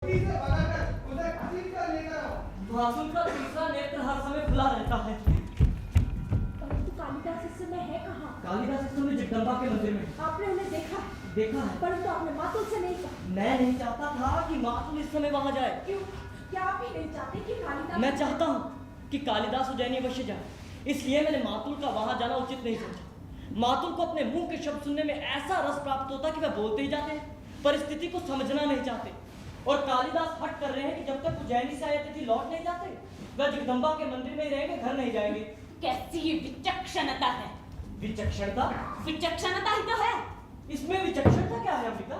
महासुर का तीसरा नेत्र हर समय खुला रहता है। परंतु कालिदास इस समय है कहाँ? कालिदास इस समय जगदम्बा के मंदिर में। आपने उन्हें देखा? देखा है। परंतु आपने मातुल से नहीं कहा। मैं नहीं चाहता था कि मातुल इस समय वहां जाए। क्यों? क्या आप ही नहीं चाहते कि कालिदास? मैं चाहता हूँ कि कालिदास उज्जैनी अवश्य जाए, इसलिए मैंने मातुल का वहां जाना उचित नहीं समझा। मातुल को अपने मुंह के शब्द सुनने में ऐसा रस प्राप्त होता कि वह बोलते ही जाते हैं, परिस्थिति को समझना नहीं चाहते। और कालिदास हट कर रहे हैं कि जब तक उज्जैनी से आए अतिथि लौट नहीं जाते, वह जगदम्बा के मंदिर में ही रहेंगे, घर नहीं जाएंगे। कैसी विचक्षणता है! विचक्षणता? विचक्षणता ही तो है। इसमें विचक्षणता क्या है अंबिका?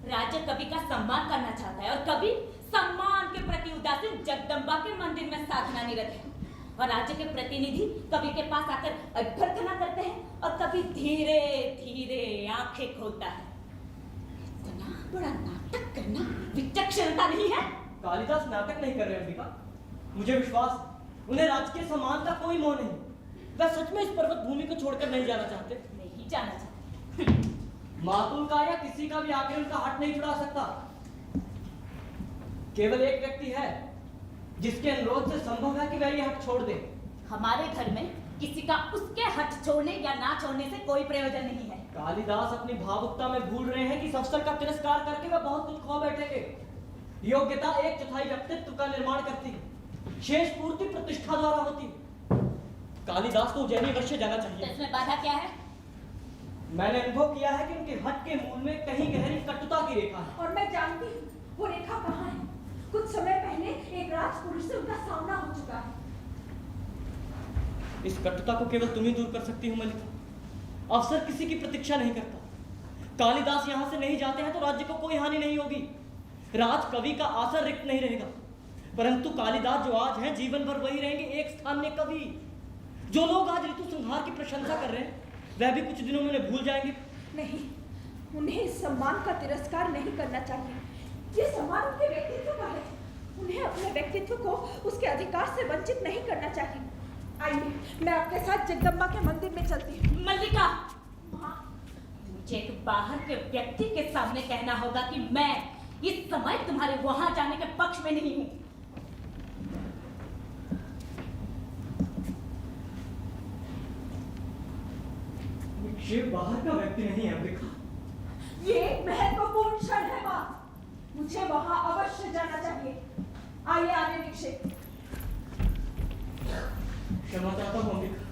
राजा कवि का सम्मान करना चाहता है और कवि सम्मान के प्रति उदासीन जगदम्बा के मंदिर में साधना निरत है। और राज्य के प्रतिनिधि कवि के पास आकर अभ्यर्थना करते हैं और कवि धीरे धीरे आंखें खोलता है। इतना बड़ा नाटक करना विचक्षणता नहीं है? कालिदास नाटक नहीं कर रहे अंबिका, मुझे विश्वास, उन्हें राजकीय सम्मान का कोई मोह नहीं। वह सच में इस पर्वत भूमि को छोड़कर नहीं जाना चाहते। नहीं जाना चाहते। मातुल का या किसी का भी आगे उनका हाथ नहीं छुड़ा सकता। केवल एक व्यक्ति है जिसके अनुरोध से संभव है कि वह ये हट छोड़ दे। हमारे घर में किसी का उसके हट छोड़ने या ना छोड़ने से कोई प्रयोजन नहीं है। कालिदास अपनी भावुकता में भूल रहे हैं कि इस अवसर का तिरस्कार करके वह बहुत कुछ खो बैठेंगे। योग्यता 1/4 व्यक्तित्व का निर्माण करती है, शेष पूर्ति प्रतिष्ठा द्वारा होती है। कालिदास को उज्जैनी अवश्य जाना चाहिए। तो इसमें बाधा क्या है? मैंने अनुभव किया है कि उनके हट के मूल में कहीं गहरी कटुता की रेखा है। और मैं जानती हूँ वो रेखा कहाँ है। कुछ समय पहले एक राजपुरुष से उनका सामना हो चुका है। इस कटुता को केवल तुम ही दूर कर सकती हो मलिका। अवसर किसी की प्रतीक्षा नहीं करता। कालिदास यहाँ से नहीं जाते हैं तो राज्य को कोई हानि नहीं होगी, राज कवि का आसन रिक्त नहीं रहेगा। परंतु कालिदास जो आज हैं जीवन भर वही रहेंगे, एक स्थानीय कवि। जो लोग आज ऋतु संहार की प्रशंसा कर रहे हैं वह भी कुछ दिनों में उन्हें भूल जाएंगे। नहीं, उन्हें इस सम्मान का तिरस्कार नहीं करना चाहिए। ये सम्मान उनके व्यक्तित्व का है। उन्हें अपने व्यक्तित्व को उसके अधिकार से वंचित नहीं करना चाहिए। आइए, मैं आपके साथ जगदम्बा के मंदिर में चलती हूँ। मल्लिका, मुझे एक बाहर के व्यक्ति के सामने कहना होगा कि मैं इस समय तुम्हारे वहां जाने के पक्ष में नहीं हूँ। ये बाहर का व्यक्ति नहीं है अंबिका। ये एक महत्वपूर्ण क्षण है माँ, मुझे वहां अवश्य जाना चाहिए। आइए आने दीजिए। क्षमा चाहता हूँ अंबिका।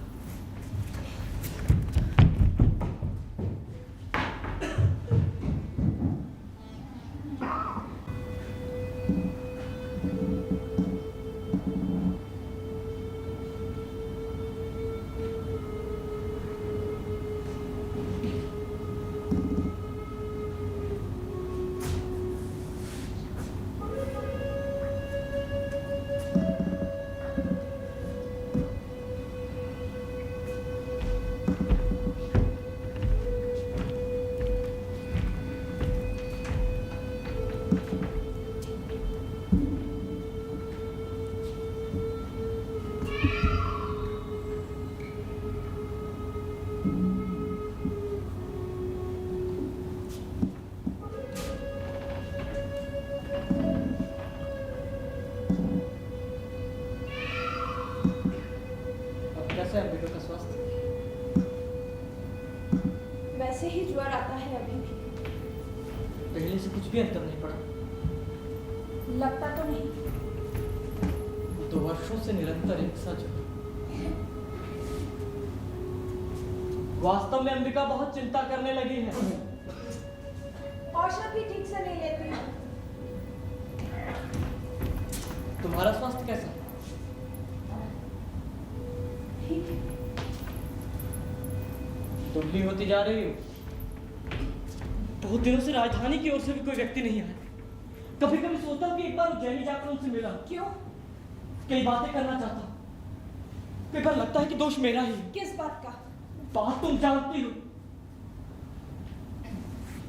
अंबिका का स्वास्थ्य वैसे ही ज्वर आता है अभी भी। पहले से कुछ भी अंतर नहीं पड़ा। लगता तो नहीं। 2 वर्षों से निरंतर एक सा ज्वर। वास्तव में अंबिका बहुत चिंता करने लगी है। औषध भी ठीक से नहीं लेती हूँ। तुम्हारा स्वास्थ्य कैसा है? ठीक है। दुबली होती जा रही हो। बहुत दिनों से राजधानी की ओर से भी कोई व्यक्ति नहीं आया। कभी कभी सोचता हूँ कि एक बार उज्जैनी जाकर उनसे मिला। क्यों? कई बातें करना चाहता हूँ। कई बार लगता है कि दोष मेरा ही है। किस बात का? बात तुम जानती हो।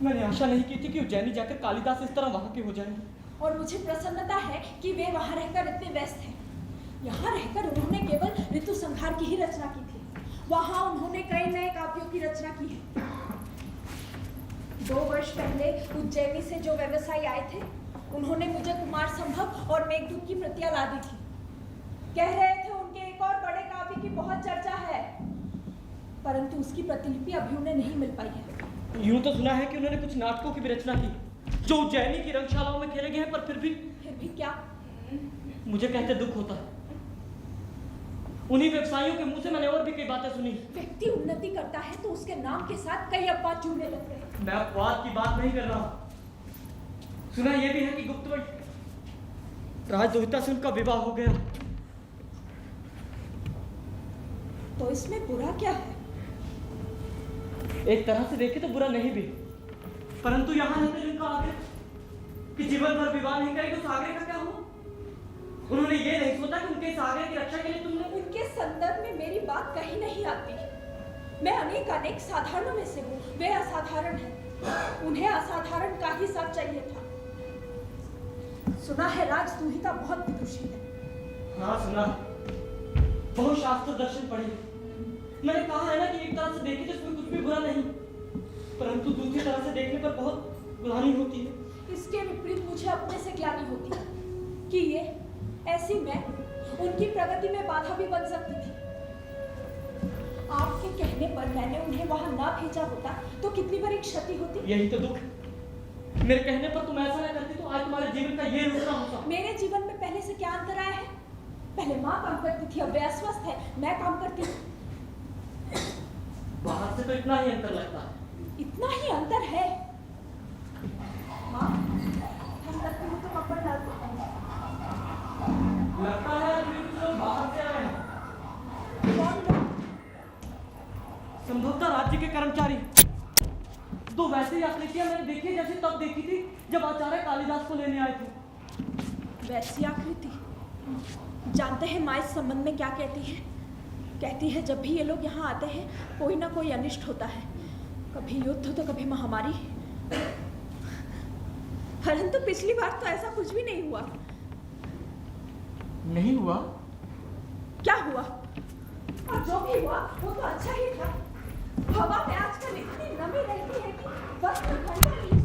मैंने आशा नहीं की थी कि उज्जैनी जाकर कालिदास इस तरह वहां के हो जाएंगे। और मुझे प्रसन्नता है कि वे वहां रहकर इतने व्यस्त हैं। यहाँ रहकर उन्होंने केवल ऋतु संहार की ही रचना की थी। वहां उन्होंने कई नए काव्यों की रचना की है। 2 वर्ष पहले उज्जैनी से जो व्यवसायी आए थे उन्होंने मुझे कुमार संभव और मेघदूत की प्रतियां ला दी थी। कह रहे थे उनके एक और बड़े काव्य की बहुत चर्चा है, परंतु उसकी प्रतिलिपि अभी उन्हें नहीं मिल पाई है। यूं तो सुना है कि उन्होंने कुछ नाटकों की भी रचना की जो उज्जैनी की रंगशालाओं में खेले गए हैं, पर फिर भी क्या? मुझे कहते दुख होता है। उन्हीं व्यवसायियों के मुंह से मैंने और भी कई बातें सुनी। व्यक्ति उन्नति करता है तो उसके नाम के साथ कई अपवाद जुड़ने लगते हैं। मैं अपवाद की बात नहीं कर रहा। सुना यह भी है कि गुप्तवन राजदोहिता से उनका विवाह हो गया। तो इसमें बुरा क्या है? एक तरह से देखे तो बुरा नहीं भी, परंतु यहाँ रहते जिनका आग्रह कि जीवन भर विवाह नहीं करेगी, उस आग्रह का क्या हुआ? उन्होंने ये नहीं सोचा कि उनके इस आग्रह की रक्षा के लिए तुमने उनके संदर्भ में मेरी बात कहीं नहीं आती। मैं अनेक साधारणों में से हूँ, वे असाधारण हैं। उन्हें असाधारण का ही साथ चाहिए था। सुना है राजदूहिता बहुत विदुषी है। हाँ सुना, बहुत शास्त्र दर्शन पढ़े। मैंने कहा है ना कि एक तरह से देखे तो इसमें कुछ भी बुरा नहीं, परंतु दूसरी तरह से देखने पर बहुत ग्लानि होती है। इसके विपरीत मुझे अपने से ग्लानि होती है कि ये ऐसी मैं उनकी प्रगति में बाधा भी बन सकती थी। आपके कहने पर मैंने उन्हें वहां ना भेजा होता तो कितनी बड़ी क्षति होती। यही तो दुख है। मेरे कहने पर तुम ऐसा ना करती तो आज तुम्हारे जीवन का ये रुख ना होता। मेरे जीवन में पहले से क्या अंतर आया है? पहले माँ काम करती थी, अब वे अस्वस्थ है, मैं काम करती हूँ। बाहर से तो इतना ही अंतर लगता है। इतना ही अंतर है? माँ, हम लगते हो तो कपड़ डाल सकते हैं। लगता है कि कुछ लोग बाहर से आए हैं। कौन लोग? संभवतः राज्य के कर्मचारी। दो वैसे ही आकृतियां मैंने देखी जैसे तब देखी थी जब आचार्य कालिदास को लेने आए थे। वैसी आकृति? जानते हैं माँ इस संबंध में क्या कहती है? कहती है जब भी ये लोग यहाँ आते हैं कोई ना कोई अनिष्ट होता है, कभी युद्ध तो कभी महामारी। परंतु पिछली बार तो ऐसा कुछ भी नहीं हुआ। नहीं हुआ? क्या हुआ? और जो भी हुआ वो तो अच्छा ही था। हवा में आजकल इतनी नमी रहती है कि बस ठंडा नहीं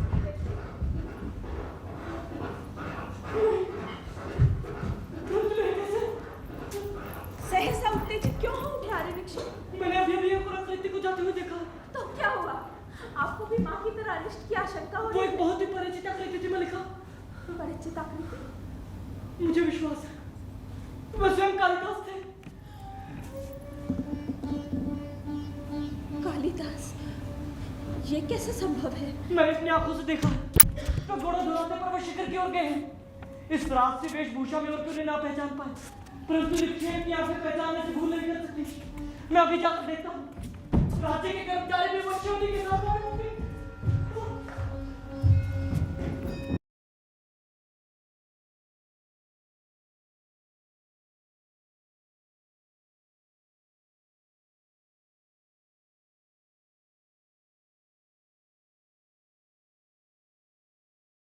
सहसा उत्तेजित क्यों हो उठे आर्यवीक्षण? मैंने अभी एक प्रकृति को जाते हुए देखा। तो क्या हुआ? आपको भी माँ की तरह अनिष्ट की आशंका हो वो रही एक है? बहुत ही परिचित आकृति में लिखा। परिचित आकृति? मुझे विश्वास है वह स्वयं कालिदास थे। कालिदास? ये कैसे संभव है? मैंने अपनी आंखों से देखा। तो घोड़ा दौड़ाते पर वह शिखर की ओर गए हैं। इस रात से वेशभूषा में और क्यों उन्हें ना पहचान पाए, परंतु निश्चय की आंखें पहचानने से भूल नहीं कर सकती। मैं अभी जाकर देखता हूँ। राज्य के कर्मचारी भी बच्चे उन्हीं के साथ